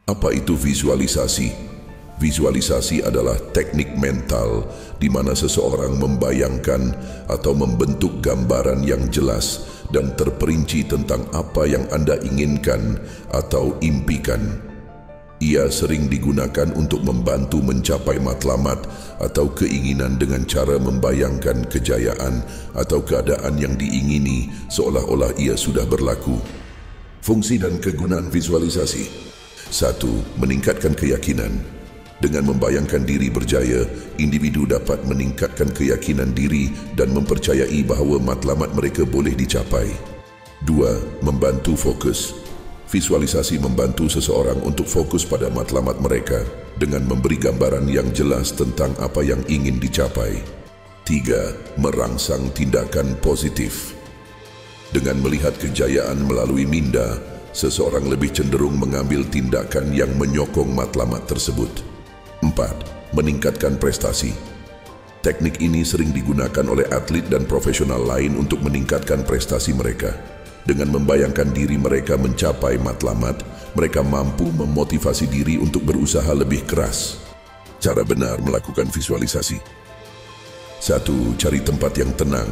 Apa itu visualisasi? Visualisasi adalah teknik mental di mana seseorang membayangkan atau membentuk gambaran yang jelas dan terperinci tentang apa yang Anda inginkan atau impikan. Ia sering digunakan untuk membantu mencapai matlamat atau keinginan dengan cara membayangkan kejayaan atau keadaan yang diingini seolah-olah ia sudah berlaku. Fungsi dan kegunaan visualisasi. 1. Meningkatkan keyakinan. Dengan membayangkan diri berjaya, individu dapat meningkatkan keyakinan diri dan mempercayai bahawa matlamat mereka boleh dicapai. 2. Membantu fokus. Visualisasi membantu seseorang untuk fokus pada matlamat mereka dengan memberi gambaran yang jelas tentang apa yang ingin dicapai. 3. Merangsang tindakan positif. Dengan melihat kejayaan melalui minda, seseorang lebih cenderung mengambil tindakan yang menyokong matlamat tersebut. 4. Meningkatkan prestasi. Teknik ini sering digunakan oleh atlet dan profesional lain untuk meningkatkan prestasi mereka. Dengan membayangkan diri mereka mencapai matlamat, mereka mampu memotivasi diri untuk berusaha lebih keras. Cara benar melakukan visualisasi. 1. Cari tempat yang tenang.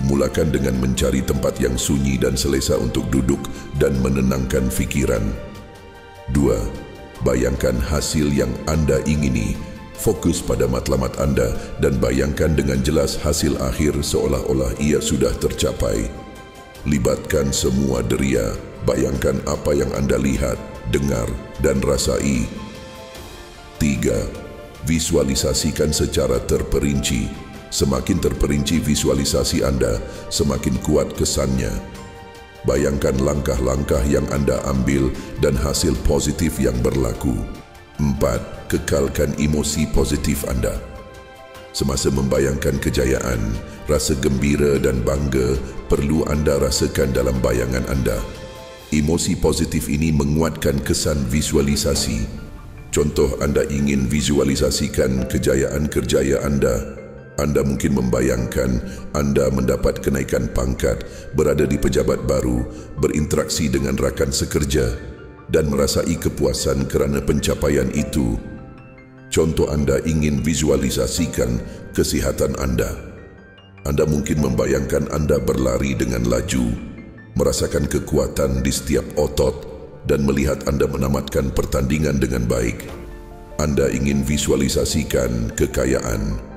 Mulakan dengan mencari tempat yang sunyi dan selesa untuk duduk dan menenangkan fikiran. 2. Bayangkan hasil yang Anda ingini. Fokus pada matlamat Anda dan bayangkan dengan jelas hasil akhir seolah-olah ia sudah tercapai. Libatkan semua deria, bayangkan apa yang Anda lihat, dengar, dan rasai. 3. Visualisasikan secara terperinci. Semakin terperinci visualisasi Anda, semakin kuat kesannya. Bayangkan langkah-langkah yang Anda ambil dan hasil positif yang berlaku. 4. Kekalkan emosi positif Anda. Semasa membayangkan kejayaan, rasa gembira dan bangga perlu Anda rasakan dalam bayangan Anda. Emosi positif ini menguatkan kesan visualisasi. Contoh, Anda ingin visualisasikan kejayaan kerjaya Anda. Anda mungkin membayangkan Anda mendapat kenaikan pangkat, berada di pejabat baru, berinteraksi dengan rakan sekerja, dan merasai kepuasan kerana pencapaian itu. Contoh, Anda ingin visualisasikan kesihatan Anda. Anda mungkin membayangkan Anda berlari dengan laju, merasakan kekuatan di setiap otot, dan melihat Anda menamatkan pertandingan dengan baik. Anda ingin visualisasikan kekayaan.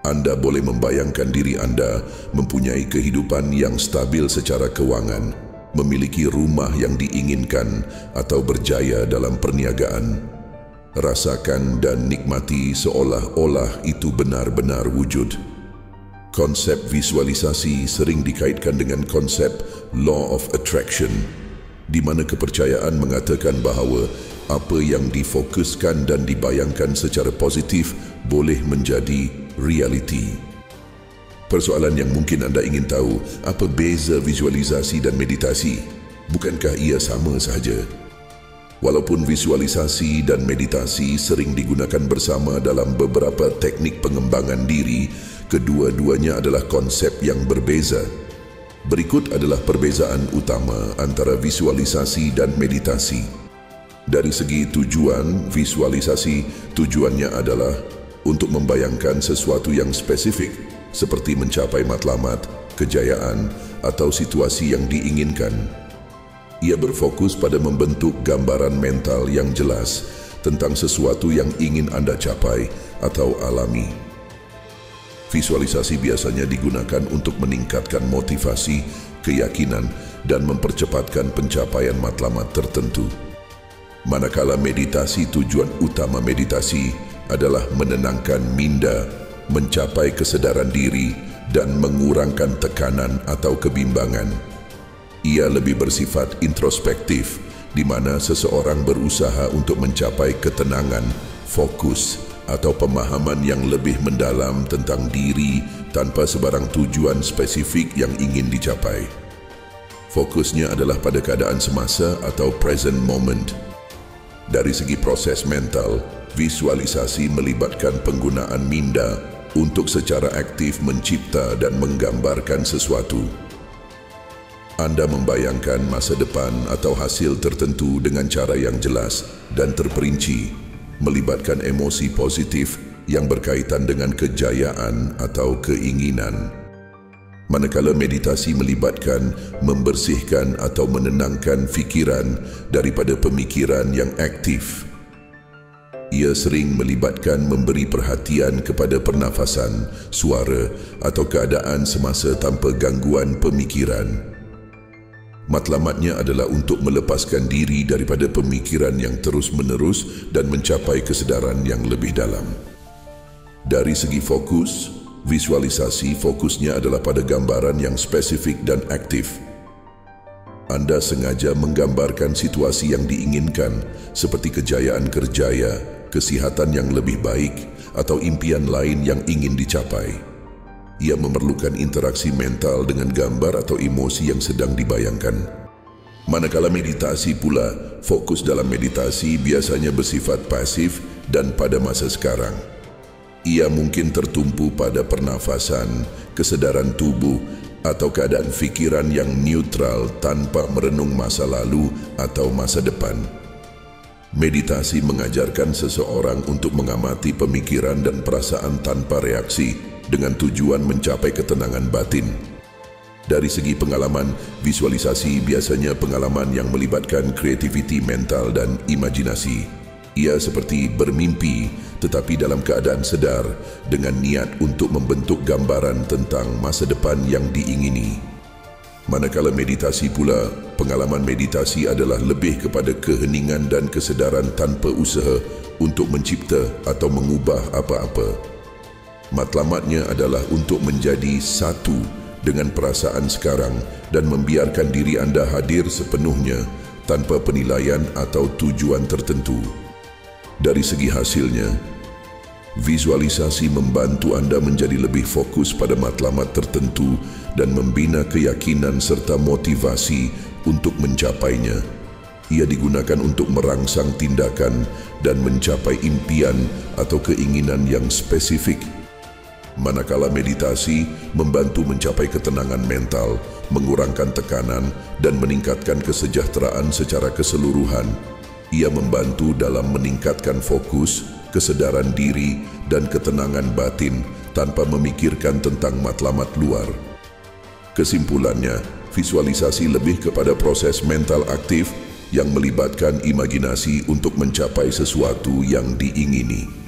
Anda boleh membayangkan diri Anda mempunyai kehidupan yang stabil secara kewangan, memiliki rumah yang diinginkan, atau berjaya dalam perniagaan. Rasakan dan nikmati seolah-olah itu benar-benar wujud. Konsep visualisasi sering dikaitkan dengan konsep Law of Attraction, di mana kepercayaan mengatakan bahawa apa yang difokuskan dan dibayangkan secara positif boleh menjadi realiti. Persoalan yang mungkin Anda ingin tahu, apa beza visualisasi dan meditasi? Bukankah ia sama sahaja? Walaupun visualisasi dan meditasi sering digunakan bersama dalam beberapa teknik pengembangan diri, kedua-duanya adalah konsep yang berbeza. Berikut adalah perbezaan utama antara visualisasi dan meditasi. Dari segi tujuan, visualisasi tujuannya adalah untuk membayangkan sesuatu yang spesifik seperti mencapai matlamat, kejayaan, atau situasi yang diinginkan. Ia berfokus pada membentuk gambaran mental yang jelas tentang sesuatu yang ingin Anda capai atau alami. Visualisasi biasanya digunakan untuk meningkatkan motivasi, keyakinan, dan mempercepatkan pencapaian matlamat tertentu. Manakala meditasi, tujuan utama meditasi adalah menenangkan minda, mencapai kesedaran diri, dan mengurangkan tekanan atau kebimbangan. Ia lebih bersifat introspektif, di mana seseorang berusaha untuk mencapai ketenangan, fokus, atau pemahaman yang lebih mendalam tentang diri tanpa sebarang tujuan spesifik yang ingin dicapai. Fokusnya adalah pada keadaan semasa atau present moment. Dari segi proses mental, visualisasi melibatkan penggunaan minda untuk secara aktif mencipta dan menggambarkan sesuatu. Anda membayangkan masa depan atau hasil tertentu dengan cara yang jelas dan terperinci, melibatkan emosi positif yang berkaitan dengan kejayaan atau keinginan. Manakala meditasi melibatkan membersihkan atau menenangkan fikiran daripada pemikiran yang aktif. Ia sering melibatkan memberi perhatian kepada pernafasan, suara atau keadaan semasa tanpa gangguan pemikiran. Matlamatnya adalah untuk melepaskan diri daripada pemikiran yang terus-menerus dan mencapai kesedaran yang lebih dalam. Dari segi fokus, visualisasi fokusnya adalah pada gambaran yang spesifik dan aktif. Anda sengaja menggambarkan situasi yang diinginkan seperti kejayaan kerjaya, kesihatan yang lebih baik, atau impian lain yang ingin dicapai. Ia memerlukan interaksi mental dengan gambar atau emosi yang sedang dibayangkan. Manakala meditasi pula, fokus dalam meditasi biasanya bersifat pasif dan pada masa sekarang. Ia mungkin tertumpu pada pernafasan, kesedaran tubuh, atau keadaan fikiran yang neutral tanpa merenung masa lalu atau masa depan. Meditasi mengajarkan seseorang untuk mengamati pemikiran dan perasaan tanpa reaksi dengan tujuan mencapai ketenangan batin. Dari segi pengalaman, visualisasi biasanya pengalaman yang melibatkan kreativiti mental dan imajinasi. Ia seperti bermimpi tetapi dalam keadaan sedar dengan niat untuk membentuk gambaran tentang masa depan yang diingini. Manakala meditasi pula, pengalaman meditasi adalah lebih kepada keheningan dan kesedaran tanpa usaha untuk mencipta atau mengubah apa-apa. Matlamatnya adalah untuk menjadi satu dengan perasaan sekarang dan membiarkan diri anda hadir sepenuhnya tanpa penilaian atau tujuan tertentu. Dari segi hasilnya, visualisasi membantu anda menjadi lebih fokus pada matlamat tertentu dan membina keyakinan serta motivasi untuk mencapainya. Ia digunakan untuk merangsang tindakan dan mencapai impian atau keinginan yang spesifik. Manakala meditasi membantu mencapai ketenangan mental, mengurangkan tekanan, dan meningkatkan kesejahteraan secara keseluruhan. Ia membantu dalam meningkatkan fokus, kesedaran diri, dan ketenangan batin tanpa memikirkan tentang matlamat luar. Kesimpulannya, visualisasi lebih kepada proses mental aktif yang melibatkan imajinasi untuk mencapai sesuatu yang diingini.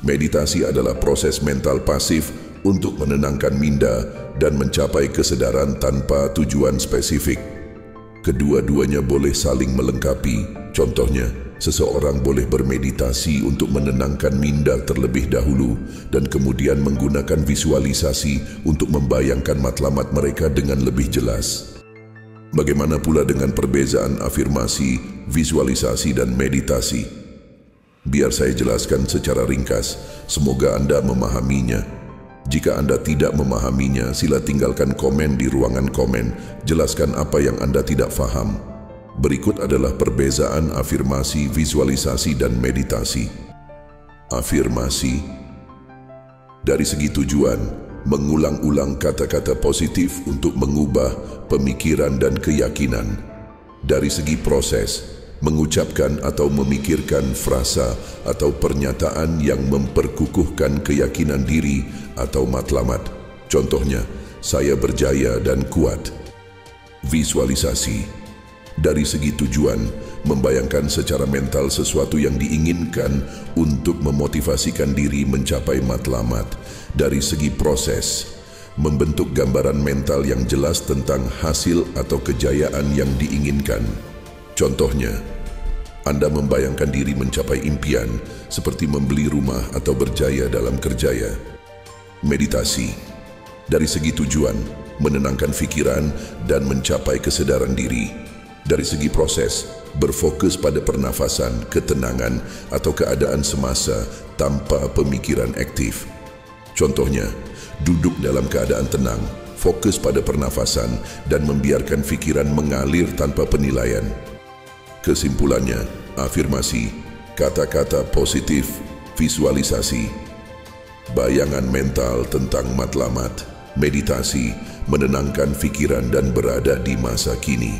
Meditasi adalah proses mental pasif untuk menenangkan minda dan mencapai kesedaran tanpa tujuan spesifik. Kedua-duanya boleh saling melengkapi. Contohnya, seseorang boleh bermeditasi untuk menenangkan minda terlebih dahulu dan kemudian menggunakan visualisasi untuk membayangkan matlamat mereka dengan lebih jelas. Bagaimana pula dengan perbezaan afirmasi, visualisasi, dan meditasi? Biar saya jelaskan secara ringkas, semoga anda memahaminya. Jika anda tidak memahaminya, sila tinggalkan komen di ruangan komen. Jelaskan apa yang anda tidak faham. Berikut adalah perbezaan afirmasi, visualisasi, dan meditasi. Afirmasi. Dari segi tujuan, mengulang-ulang kata-kata positif untuk mengubah pemikiran dan keyakinan. Dari segi proses, mengucapkan atau memikirkan frasa atau pernyataan yang memperkukuhkan keyakinan diri atau matlamat. Contohnya, saya berjaya dan kuat. Visualisasi. Dari segi tujuan, membayangkan secara mental sesuatu yang diinginkan untuk memotivasikan diri mencapai matlamat. Dari segi proses, membentuk gambaran mental yang jelas tentang hasil atau kejayaan yang diinginkan. Contohnya, anda membayangkan diri mencapai impian seperti membeli rumah atau berjaya dalam kerjaya. Meditasi. Dari segi tujuan, menenangkan fikiran dan mencapai kesedaran diri. Dari segi proses, berfokus pada pernafasan, ketenangan atau keadaan semasa tanpa pemikiran aktif. Contohnya, duduk dalam keadaan tenang, fokus pada pernafasan dan membiarkan fikiran mengalir tanpa penilaian. Kesimpulannya, afirmasi, kata-kata positif, visualisasi, bayangan mental tentang matlamat, meditasi, menenangkan pikiran dan berada di masa kini.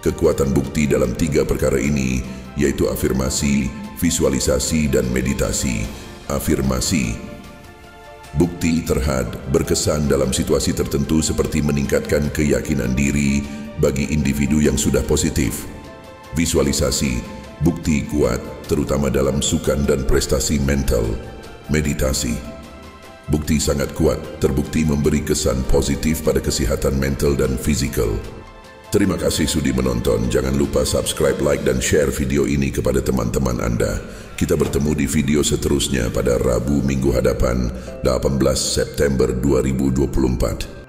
Kekuatan bukti dalam 3 perkara ini yaitu afirmasi, visualisasi, dan meditasi. Afirmasi. Bukti terhad berkesan dalam situasi tertentu seperti meningkatkan keyakinan diri bagi individu yang sudah positif. Visualisasi. Bukti kuat terutama dalam sukan dan prestasi mental. Meditasi. Bukti sangat kuat terbukti memberi kesan positif pada kesehatan mental dan fisikal. Terima kasih sudah menonton. Jangan lupa subscribe, like, dan share video ini kepada teman-teman Anda. Kita bertemu di video seterusnya pada Rabu minggu hadapan 18 September 2024.